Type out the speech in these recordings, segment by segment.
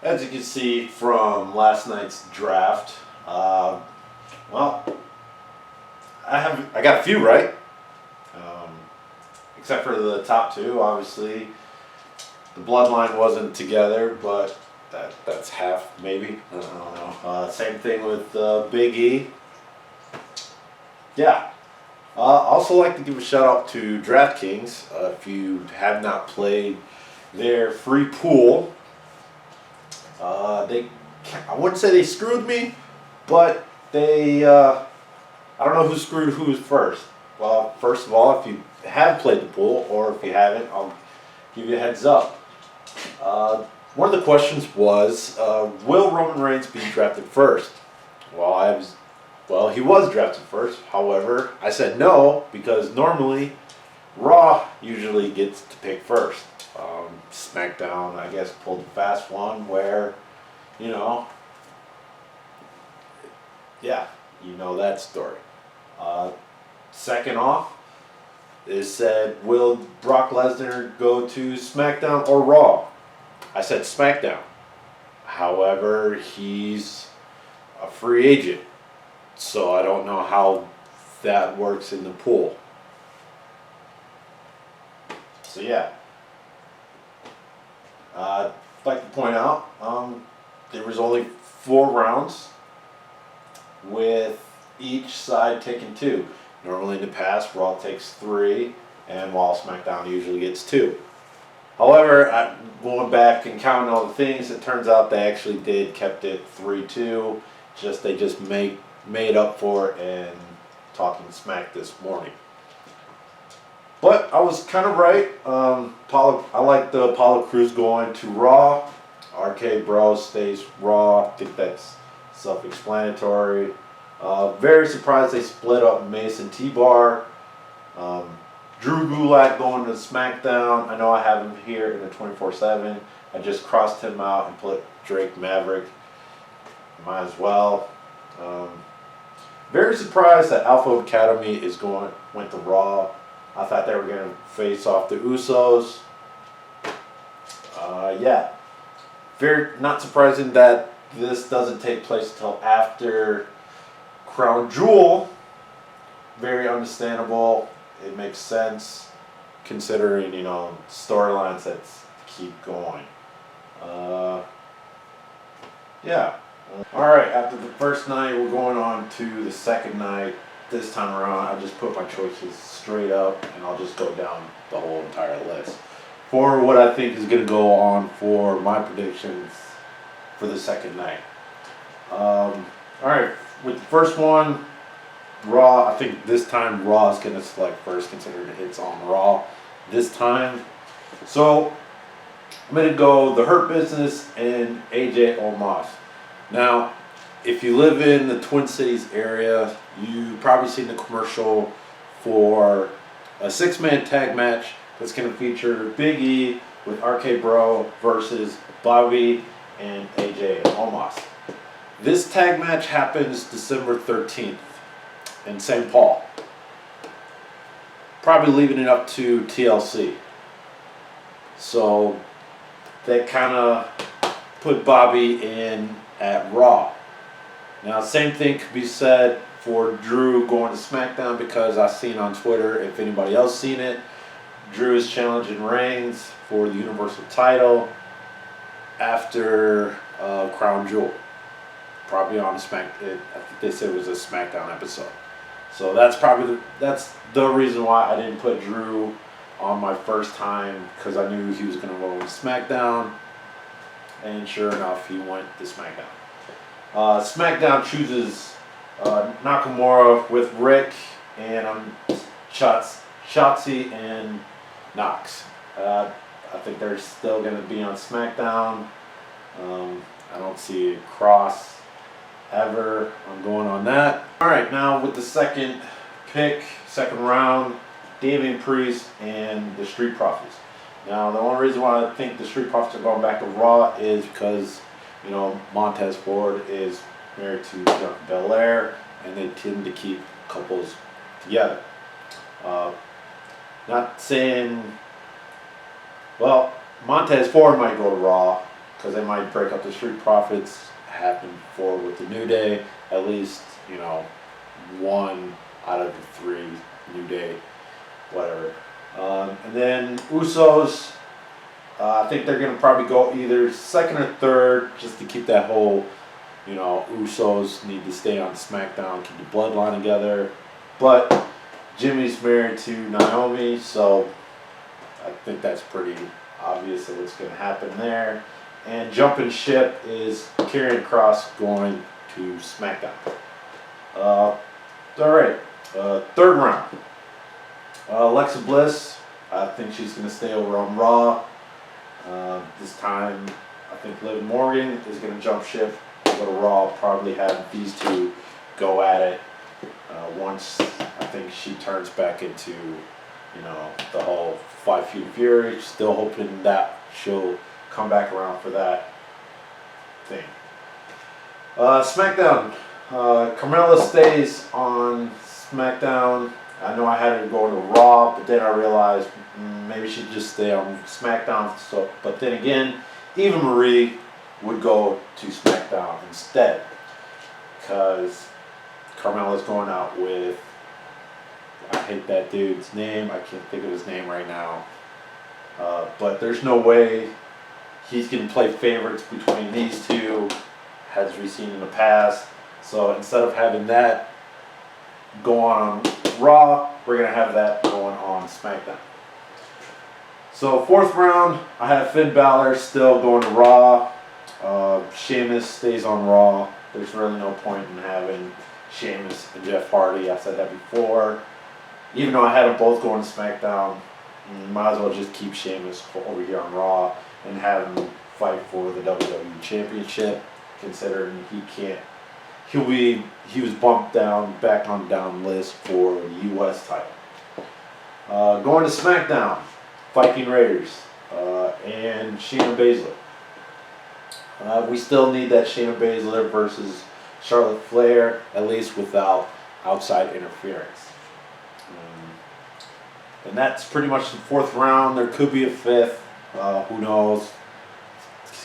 As you can see from last night's draft, well, I got a few right, except for the top two. Obviously, the bloodline wasn't together, but that's half maybe. I don't know. Same thing with Big E. Yeah. Also like to give a shout out to DraftKings. If you have not played their free pool, I wouldn't say they screwed me, but I don't know who screwed who first. Well, first of all, if you have played the pool, or if you haven't, I'll give you a heads up. One of the questions was, will Roman Reigns be drafted first? Well, he was drafted first. However, I said no because normally Raw usually gets to pick first. Smackdown, I guess, pulled a fast one where, yeah, you know that story. Second off, it said, will Brock Lesnar go to SmackDown or Raw? I said SmackDown. However, he's a free agent, so I don't know how that works in the pool. So yeah, I'd like to point out there was only 4 rounds, with each side taking 2. Normally in the past, Raw takes 3, and while SmackDown usually gets 2. However, going back and counting all the things, it turns out they actually kept it 3-2. They just made up for it and talking smack this morning. But I was kind of right. I like the Apollo Crews going to Raw. RK Bro stays Raw. I think that's self-explanatory. Very surprised they split up Mason T-Bar. Drew Gulak going to SmackDown. I know I have him here in the 24/7. I just crossed him out and put Drake Maverick. Might as well. Very surprised that Alpha Academy went to Raw. I thought they were going to face off the Usos. Yeah. Very not surprising that this doesn't take place until after Crown Jewel. Very understandable. It makes sense considering, storylines that keep going. Yeah. Alright, after the first night, we're going on to the second night. This time around, I just put my choices straight up, and I'll just go down the whole entire list for what I think is going to go on for my predictions for the second night. Alright, with the first one, Raw, I think this time Raw is going to select first, considering it's on Raw this time. So, I'm going to go The Hurt Business and AJ Omos. Now, if you live in the Twin Cities area, you've probably seen the commercial for a 6-man tag match that's going to feature Big E with RK Bro versus Bobby and AJ Omos. This tag match happens December 13th in St. Paul. Probably leaving it up to TLC. So they kind of put Bobby in at Raw. Now, same thing could be said for Drew going to SmackDown, because I've seen on Twitter, if anybody else seen it, Drew is challenging Reigns for the Universal title after Crown Jewel. Probably on I think they said it was a SmackDown episode. So that's the reason why I didn't put Drew on my first time, because I knew he was going to go to SmackDown, and sure enough, he went to SmackDown. SmackDown chooses Nakamura with Rick and Shotzi and Knox. I think they're still going to be on SmackDown. I don't see a cross ever. I'm going on that. Alright, now with the second round, Damian Priest and the Street Profits. Now, the only reason why I think the Street Profits are going back to Raw is because, Montez Ford is married to Bianca Belair, and they tend to keep couples together. Not saying, well, Montez Ford might go to Raw because they might break up the Street Profits. Happened before with the New Day. At least, you know, 1 out of the 3 New Day, whatever. And then Usos, I think they're going to probably go either second or third just to keep that whole, you know, Usos need to stay on SmackDown, keep the bloodline together. But Jimmy's married to Naomi, so I think that's pretty obvious of what's going to happen there. And jumping ship is Karrion Kross going to SmackDown. All right, third round. Alexa Bliss, I think she's going to stay over on Raw. This time, I think Liv Morgan is going to jump ship, go to Raw, probably have these two go at it. Once I think she turns back into, you know, the whole 5 Feet of Fury, still hoping that she'll come back around for that thing. SmackDown. Carmella stays on SmackDown. I know I had her going to Raw, but then I realized maybe she'd just stay on SmackDown. So, but then again, Eva Marie would go to SmackDown instead, because Carmella's going out with, I hate that dude's name. I can't think of his name right now. But there's no way he's going to play favorites between these two, as we've seen in the past. So instead of having that go on Raw, we're going to have that going on SmackDown. So fourth round, I have Finn Balor still going to Raw. Sheamus stays on Raw. There's really no point in having Sheamus and Jeff Hardy. I said that before. Even though I had them both going to SmackDown, might as well just keep Sheamus over here on Raw and have him fight for the WWE Championship, considering he was bumped back on down list for the U.S. title. Going to SmackDown, Viking Raiders and Shayna Baszler. We still need that Shayna Baszler versus Charlotte Flair, at least without outside interference. And that's pretty much the fourth round. There could be a fifth. Who knows?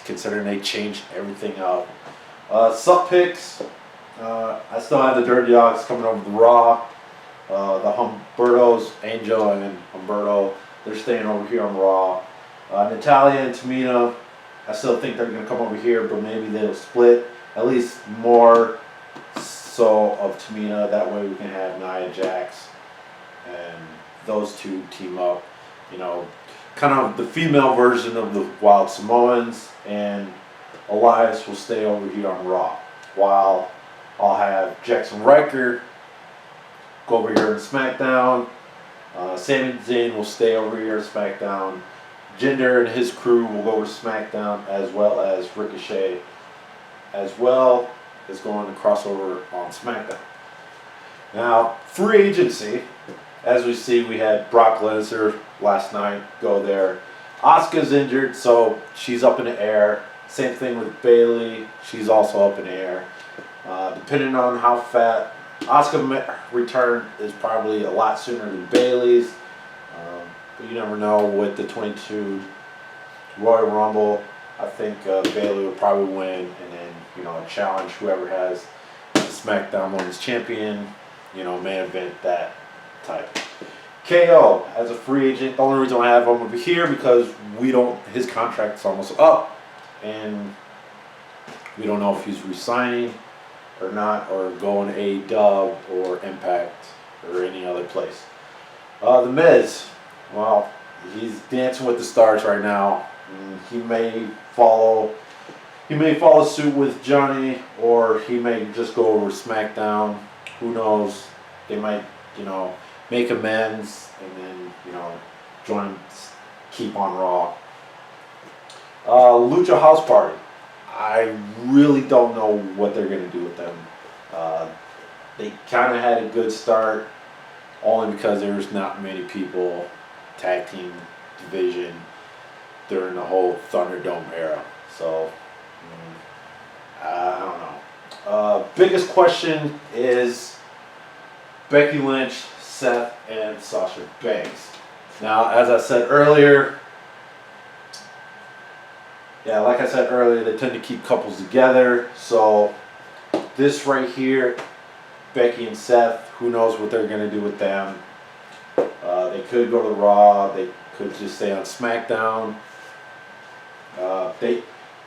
Considering they changed everything up. Sup picks. I still have the Dirty Dogs coming over the Raw. The Humbertos, Angel and Humberto, they're staying over here on Raw. Natalya and Tamina, I still think they're going to come over here, but maybe they'll split. At least more so of Tamina. That way we can have Nia Jax and those two team up. You know, kind of the female version of the Wild Samoans, and Elias will stay over here on Raw. While I'll have Jackson Riker go over here on SmackDown. Sami Zayn will stay over here on SmackDown. Jinder and his crew will go to SmackDown, as well as Ricochet, as well as going to crossover on SmackDown. Now, free agency, as we see, we had Brock Lesnar last night go there. Asuka's injured, so she's up in the air. Same thing with Bayley, she's also up in the air. Depending on how fat Asuka return is probably a lot sooner than Bayley's. But you never know with the 22 Royal Rumble. I think Bayley would probably win, and then, you know, challenge whoever has the SmackDown Women's Champion, you know, main event, that type. KO as a free agent. The only reason I have him over here because his contract's almost up, and we don't know if he's re-signing or not, or going to AEW or Impact or any other place. The Miz, well, he's dancing with the stars right now. He may follow suit with Johnny, or he may just go over SmackDown. Who knows? They might, you know, make amends and then, you know, keep on Raw. Lucha House Party. I really don't know what they're going to do with them. They kind of had a good start, only because there's not many people tag team division during the whole Thunderdome era. So, I don't know. Biggest question is Becky Lynch, Seth, and Sasha Banks. Now, as I said earlier, Yeah, like I said earlier, they tend to keep couples together. So this right here, Becky and Seth, who knows what they're going to do with them. They could go to Raw. They could just stay on SmackDown. They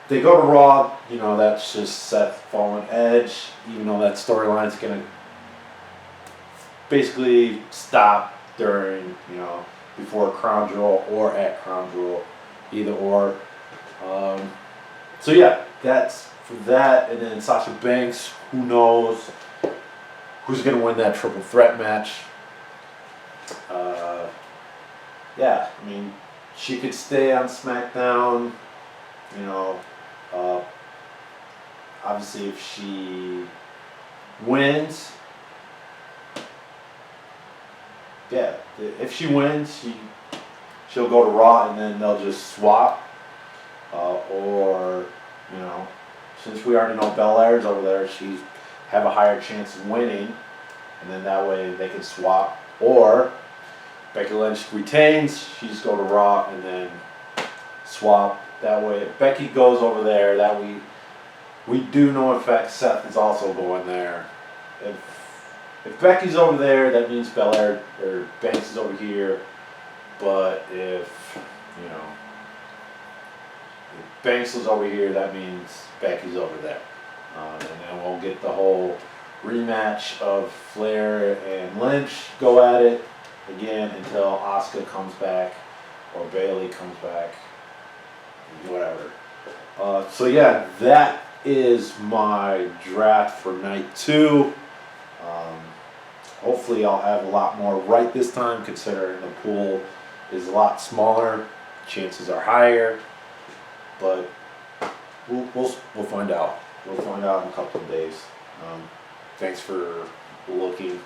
go to Raw. You know, that's just Seth falling Edge. Even though that storyline's going to basically stop during, you know, before Crown Jewel or at Crown Jewel, either or. So yeah, that's for that. And then Sasha Banks, who knows who's going to win that triple threat match. Yeah, I mean, she could stay on SmackDown, you know. Obviously, if she wins, yeah, if she wins, she'll go to Raw and then they'll just swap. Or, you know, since we already know Belair's over there, she's have a higher chance of winning, and then that way they can swap. Or Becky Lynch retains, she's go to Raw and then swap. That way, if Becky goes over there, that we do know in fact Seth is also going there. If Becky's over there, that means Belair or Banks is over here. But if, you know, if Banks is over here, that means Becky's over there. And then we'll get the whole rematch of Flair and Lynch go at it again until Asuka comes back or Bayley comes back, whatever. So yeah, that is my draft for night 2. Hopefully I'll have a lot more right this time, considering the pool is a lot smaller. Chances are higher, but we'll find out. We'll find out in a couple of days. Thanks for looking.